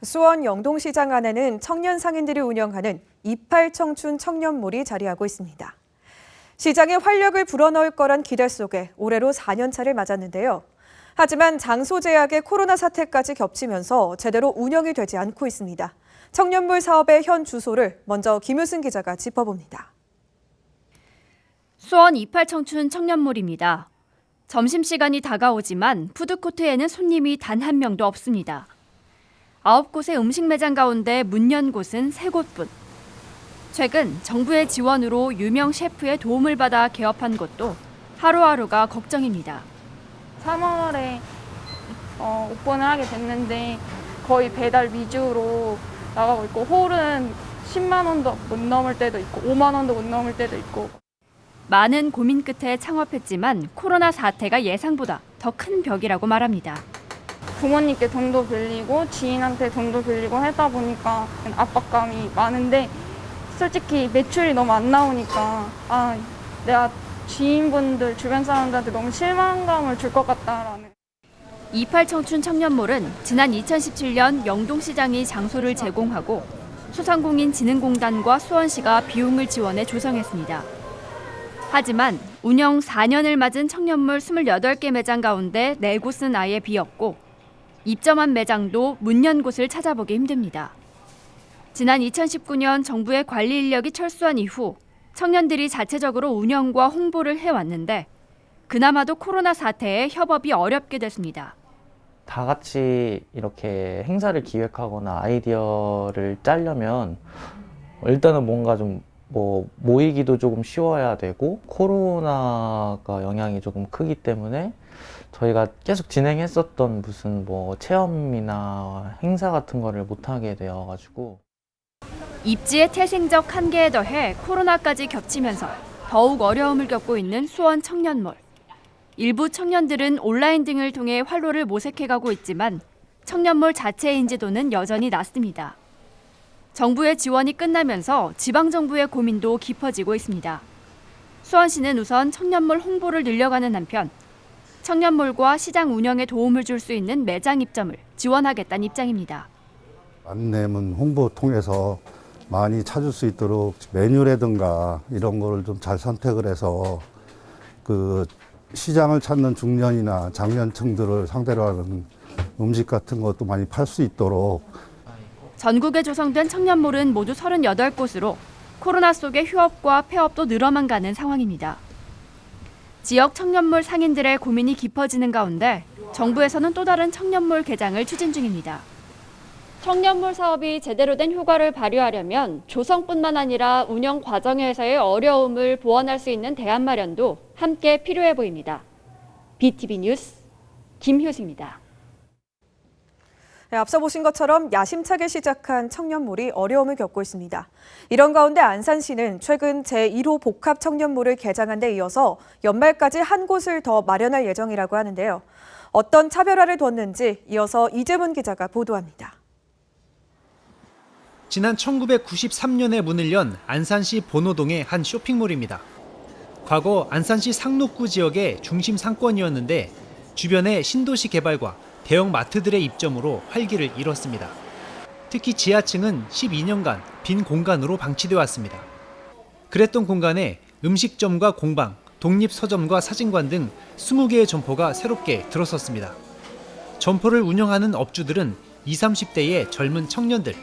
수원 영동시장 안에는 청년 상인들이 운영하는 28청춘 청년몰이 자리하고 있습니다. 시장에 활력을 불어넣을 거란 기대 속에 올해로 4년 차를 맞았는데요. 하지만 장소 제약의 코로나 사태까지 겹치면서 제대로 운영이 되지 않고 있습니다. 청년몰 사업의 현 주소를 먼저 김효승 기자가 짚어봅니다. 수원 28청춘 청년몰입니다. 점심시간이 다가오지만 푸드코트에는 손님이 단 한 명도 없습니다. 9곳의 음식 매장 가운데 문 연 곳은 3곳뿐. 최근 정부의 지원으로 유명 셰프의 도움을 받아 개업한 곳도 하루하루가 걱정입니다. 3월에 오픈을 하게 됐는데 거의 배달 위주로 나가고 있고 홀은 10만 원도 못 넘을 때도 있고 5만 원도 못 넘을 때도 있고. 많은 고민 끝에 창업했지만 코로나 사태가 예상보다 더 큰 벽이라고 말합니다. 부모님께 돈도 빌리고 지인한테 돈도 빌리고 하다 보니까 압박감이 많은데 솔직히 매출이 너무 안 나오니까 내가 지인분들 주변 사람들한테 너무 실망감을 줄 것 같다라는. 28청춘 청년몰은 지난 2017년 영동시장이 장소를 제공하고 소상공인진흥공단과 수원시가 비용을 지원해 조성했습니다. 하지만 운영 4년을 맞은 청년몰 28개 매장 가운데 4곳은 아예 비었고 입점한 매장도 문 연 곳을 찾아보기 힘듭니다. 지난 2019년 정부의 관리 인력이 철수한 이후 청년들이 자체적으로 운영과 홍보를 해왔는데 그나마도 코로나 사태에 협업이 어렵게 됐습니다. 다 같이 이렇게 행사를 기획하거나 아이디어를 짜려면 일단은 뭔가 좀 모이기도 조금 쉬워야 되고 코로나가 영향이 조금 크기 때문에 저희가 계속 진행했었던 무슨 체험이나 행사 같은 거를 못하게 되어가지고 입지의 태생적 한계에 더해 코로나까지 겹치면서 더욱 어려움을 겪고 있는 수원 청년몰. 일부 청년들은 온라인 등을 통해 활로를 모색해가고 있지만 청년몰 자체의 인지도는 여전히 낮습니다. 정부의 지원이 끝나면서 지방정부의 고민도 깊어지고 있습니다. 수원시는 우선 청년몰 홍보를 늘려가는 한편 청년몰과 시장 운영에 도움을 줄 수 있는 매장 입점을 지원하겠다는 입장입니다. 안내문 홍보 통해서 많이 찾을 수 있도록 메뉴라든가 이런 거를 좀 잘 선택을 해서 그 시장을 찾는 중년이나 장년층들을 상대로 하는 음식 같은 것도 많이 팔 수 있도록. 전국에 조성된 청년몰은 모두 38곳으로 코로나 속에 휴업과 폐업도 늘어만 가는 상황입니다. 지역 청년몰 상인들의 고민이 깊어지는 가운데 정부에서는 또 다른 청년몰 개장을 추진 중입니다. 청년몰 사업이 제대로 된 효과를 발휘하려면 조성뿐만 아니라 운영 과정에서의 어려움을 보완할 수 있는 대안 마련도 함께 필요해 보입니다. BTV 뉴스 김효승입니다. 네, 앞서 보신 것처럼 야심차게 시작한 청년몰이 어려움을 겪고 있습니다. 이런 가운데 안산시는 최근 제1호 복합 청년몰을 개장한 데 이어서 연말까지 한 곳을 더 마련할 예정이라고 하는데요. 어떤 차별화를 뒀는지 이어서 이재문 기자가 보도합니다. 지난 1993년에 문을 연 안산시 본호동의 한 쇼핑몰입니다. 과거 안산시 상록구 지역의 중심 상권이었는데 주변의 신도시 개발과 대형 마트들의 입점으로 활기를 잃었습니다. 특히 지하층은 12년간 빈 공간으로 방치돼 왔습니다. 그랬던 공간에 음식점과 공방, 독립서점과 사진관 등 20개의 점포가 새롭게 들어섰습니다. 점포를 운영하는 업주들은 20, 30대의 젊은 청년들.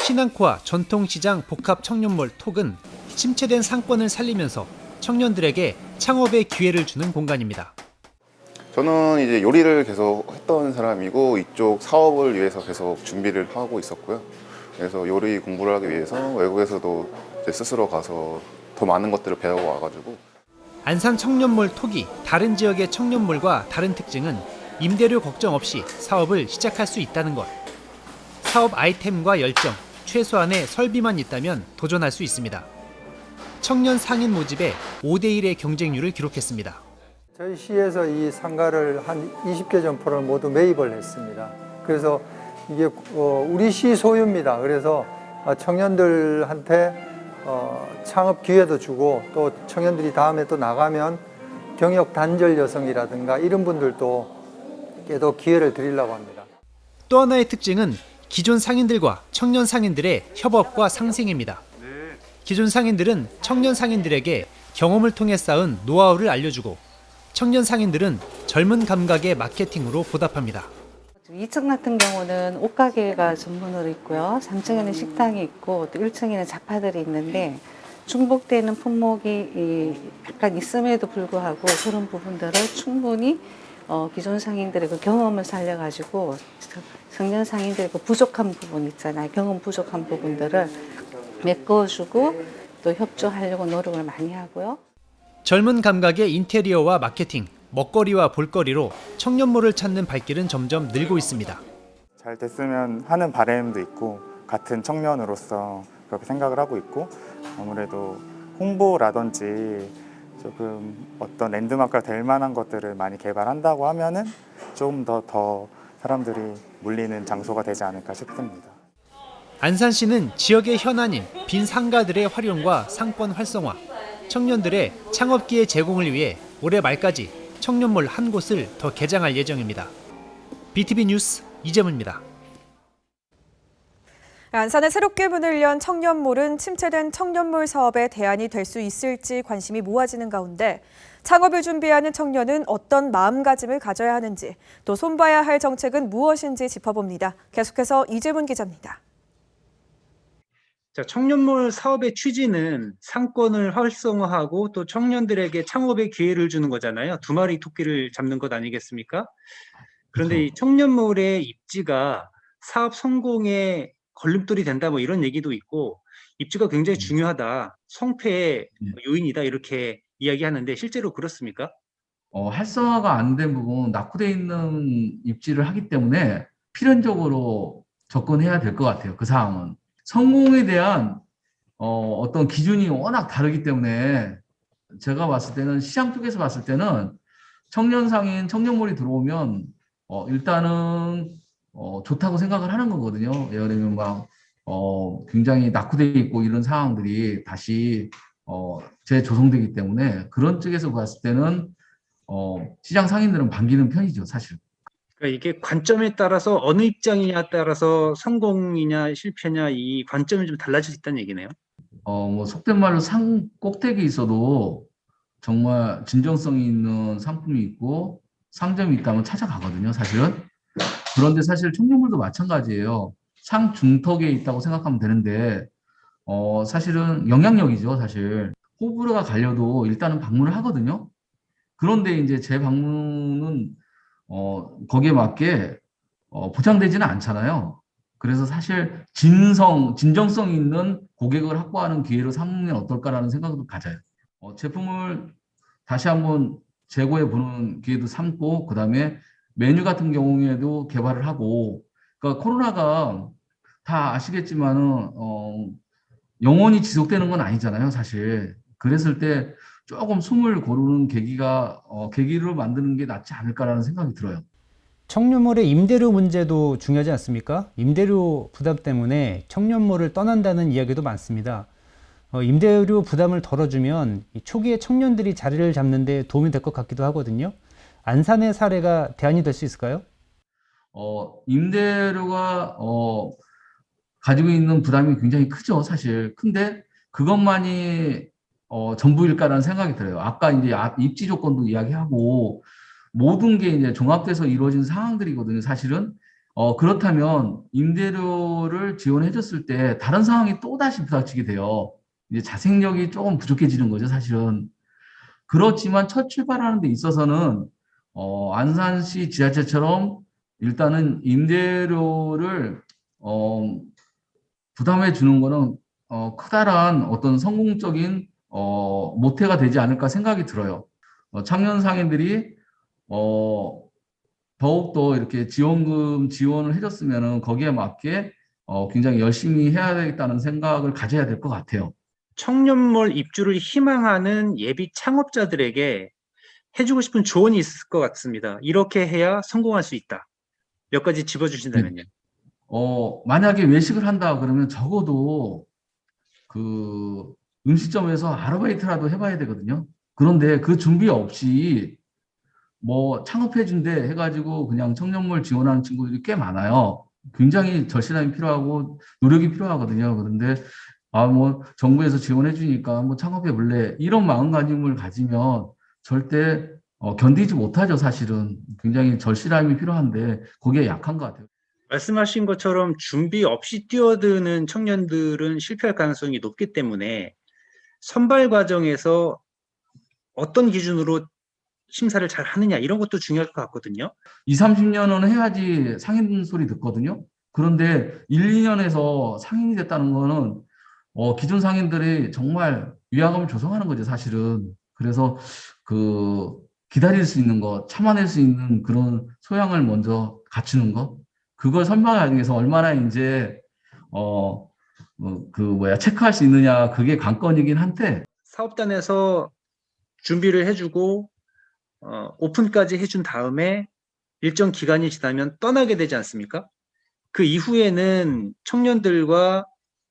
신앙코아 전통시장 복합 청년몰 톡은 침체된 상권을 살리면서 청년들에게 창업의 기회를 주는 공간입니다. 저는 이제 요리를 계속 했던 사람이고 이쪽 사업을 위해서 계속 준비를 하고 있었고요. 그래서 요리 공부를 하기 위해서 외국에서도 이제 스스로 가서 더 많은 것들을 배우고 와가지고. 안산 청년몰 톡이 다른 지역의 청년몰과 다른 특징은 임대료 걱정 없이 사업을 시작할 수 있다는 것. 사업 아이템과 열정, 최소한의 설비만 있다면 도전할 수 있습니다. 청년 상인 모집에 5대1의 경쟁률을 기록했습니다. 저희 시에서 이 상가를 한 20개 점포를 모두 매입을 했습니다. 그래서 이게 우리 시 소유입니다. 그래서 청년들한테 창업 기회도 주고 또 청년들이 다음에 또 나가면 경력 단절 여성이라든가 이런 분들도 또 기회를 드리려고 합니다. 또 하나의 특징은 기존 상인들과 청년 상인들의 협업과 상생입니다. 기존 상인들은 청년 상인들에게 경험을 통해 쌓은 노하우를 알려주고 청년 상인들은 젊은 감각의 마케팅으로 보답합니다. 2층 같은 경우는 옷가게가 전문으로 있고요. 3층에는 식당이 있고 또 1층에는 잡화들이 있는데 중복되는 품목이 약간 있음에도 불구하고 그런 부분들을 충분히 기존 상인들의 그 경험을 살려가지고 청년 상인들의 그 부족한 부분 있잖아요. 경험 부족한 부분들을 메꿔주고 또 협조하려고 노력을 많이 하고요. 젊은 감각의 인테리어와 마케팅, 먹거리와 볼거리로 청년몰을 찾는 발길은 점점 늘고 있습니다. 잘 됐으면 하는 바람도 있고 같은 청년으로서 그렇게 생각을 하고 있고 아무래도 홍보라든지 조금 어떤 랜드마크가 될 만한 것들을 많이 개발한다고 하면은 좀 더 사람들이 몰리는 장소가 되지 않을까 싶습니다. 안산시는 지역의 현안인 빈 상가들의 활용과 상권 활성화, 청년들의 창업기회 제공을 위해 올해 말까지 청년몰 한 곳을 더 개장할 예정입니다. BTV 뉴스 이재문입니다. 안산에 새롭게 문을 연 청년몰은 침체된 청년몰 사업의 대안이 될 수 있을지 관심이 모아지는 가운데 창업을 준비하는 청년은 어떤 마음가짐을 가져야 하는지 또 손봐야 할 정책은 무엇인지 짚어봅니다. 계속해서 이재문 기자입니다. 자, 청년몰 사업의 취지는 상권을 활성화하고 또 청년들에게 창업의 기회를 주는 거잖아요. 두 마리 토끼를 잡는 것 아니겠습니까? 그런데 이 청년몰의 입지가 사업 성공의 걸림돌이 된다 뭐 이런 얘기도 있고 입지가 굉장히 중요하다. 성패의 요인이다 이렇게 이야기하는데 실제로 그렇습니까? 활성화가 안 된 부분, 낙후되어 있는 입지를 하기 때문에 필연적으로 접근해야 될 것 같아요. 그 상황은. 성공에 대한 어떤 기준이 워낙 다르기 때문에 제가 봤을 때는 시장 쪽에서 봤을 때는 청년 상인, 청년몰이 들어오면 일단은 좋다고 생각을 하는 거거든요. 예를 들면 막 굉장히 낙후되어 있고 이런 상황들이 다시 재조성되기 때문에 그런 쪽에서 봤을 때는 시장 상인들은 반기는 편이죠, 사실. 그러니까 이게 관점에 따라서 어느 입장이냐에 따라서 성공이냐 실패냐 이 관점이 좀 달라질 수 있다는 얘기네요. 뭐 속된 말로 산 꼭대기에 있어도 정말 진정성이 있는 상품이 있고 상점이 있다면 찾아가거든요, 사실은. 그런데 사실 청년몰도 마찬가지예요. 상 중턱에 있다고 생각하면 되는데 사실은 영향력이죠, 사실. 호불호가 갈려도 일단은 방문을 하거든요. 그런데 이제 제 방문은 거기에 맞게 보장되지는 않잖아요. 그래서 사실 진정성 있는 고객을 확보하는 기회로 삼으면 어떨까라는 생각도 가져요. 제품을 다시 한번 재고해 보는 기회도 삼고 그다음에 메뉴 같은 경우에도 개발을 하고 그러니까 코로나가 다 아시겠지만은 영원히 지속되는 건 아니잖아요, 사실. 그랬을 때 조금 숨을 고르는 계기를 만드는 게 낫지 않을까라는 생각이 들어요. 청년몰의 임대료 문제도 중요하지 않습니까? 임대료 부담 때문에 청년몰을 떠난다는 이야기도 많습니다. 임대료 부담을 덜어주면 초기에 청년들이 자리를 잡는 데 도움이 될 것 같기도 하거든요. 안산의 사례가 대안이 될 수 있을까요? 임대료가 가지고 있는 부담이 굉장히 크죠, 사실. 근데 그것만이 전부일까라는 생각이 들어요. 아까 이제 입지 조건도 이야기하고 모든 게 이제 종합돼서 이루어진 상황들이거든요, 사실은. 그렇다면 임대료를 지원해줬을 때 다른 상황이 또다시 부닥치게 돼요. 이제 자생력이 조금 부족해지는 거죠, 사실은. 그렇지만 첫 출발하는 데 있어서는 안산시 지자체처럼 일단은 임대료를 부담해 주는 거는 커다란 어떤 성공적인 모태가 되지 않을까 생각이 들어요. 청년 상인들이 더욱더 이렇게 지원을 해줬으면 거기에 맞게 굉장히 열심히 해야 되겠다는 생각을 가져야 될 것 같아요. 청년몰 입주를 희망하는 예비 창업자들에게 해주고 싶은 조언이 있을 것 같습니다. 이렇게 해야 성공할 수 있다. 몇 가지 짚어주신다면요. 만약에 외식을 한다 그러면 적어도 그 음식점에서 아르바이트라도 해봐야 되거든요. 그런데 그 준비 없이 뭐 창업해준대 해가지고 그냥 청년몰 지원하는 친구들이 꽤 많아요. 굉장히 절실함이 필요하고 노력이 필요하거든요. 그런데 뭐 정부에서 지원해 주니까 뭐 창업해 볼래 이런 마음가짐을 가지면 절대 견디지 못하죠. 사실은 굉장히 절실함이 필요한데 거기에 약한 것 같아요. 말씀하신 것처럼 준비 없이 뛰어드는 청년들은 실패할 가능성이 높기 때문에 선발 과정에서 어떤 기준으로 심사를 잘 하느냐 이런 것도 중요할 것 같거든요. 20, 30년은 해야지 상인 소리 듣거든요. 그런데 1, 2년에서 상인이 됐다는 거는 기존 상인들이 정말 위화감을 조성하는 거죠, 사실은. 그래서 기다릴 수 있는 거, 참아낼 수 있는 그런 소양을 먼저 갖추는 거, 그걸 선발하기 위해서 얼마나 이제 체크할 수 있느냐, 그게 관건이긴 한데. 사업단에서 준비를 해주고 오픈까지 해준 다음에 일정 기간이 지나면 떠나게 되지 않습니까? 그 이후에는 청년들과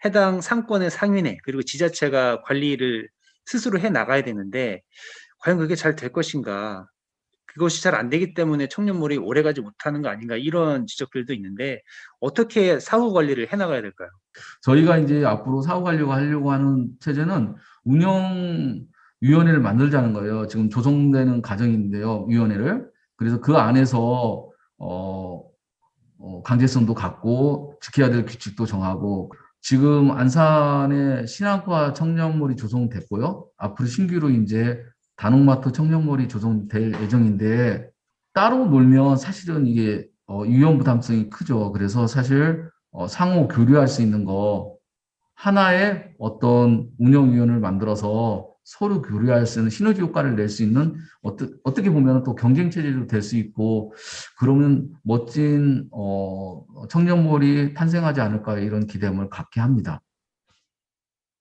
해당 상권의 상인회 그리고 지자체가 관리를 스스로 해 나가야 되는데 과연 그게 잘 될 것인가? 그것이 잘 안 되기 때문에 청년몰이 오래가지 못하는 거 아닌가 이런 지적들도 있는데 어떻게 사후 관리를 해 나가야 될까요? 저희가 이제 앞으로 사후 하려고 하는 체제는 운영위원회를 만들자는 거예요. 지금 조성되는 과정인데요, 위원회를. 그래서 그 안에서 강제성도 갖고 지켜야 될 규칙도 정하고, 지금 안산에 신안과 청년몰이 조성됐고요. 앞으로 신규로 이제 단옥마트 청년몰이 조성될 예정인데, 따로 놀면 사실은 이게 위험 부담성이 크죠. 그래서 사실 상호 교류할 수 있는 거, 하나의 어떤 운영위원회를 만들어서 서로 교류할 수 있는 시너지 효과를 낼 수 있는 어떻게 보면 또 경쟁 체제도 될 수 있고, 그러면 멋진 청년몰이 탄생하지 않을까 이런 기대감을 갖게 합니다.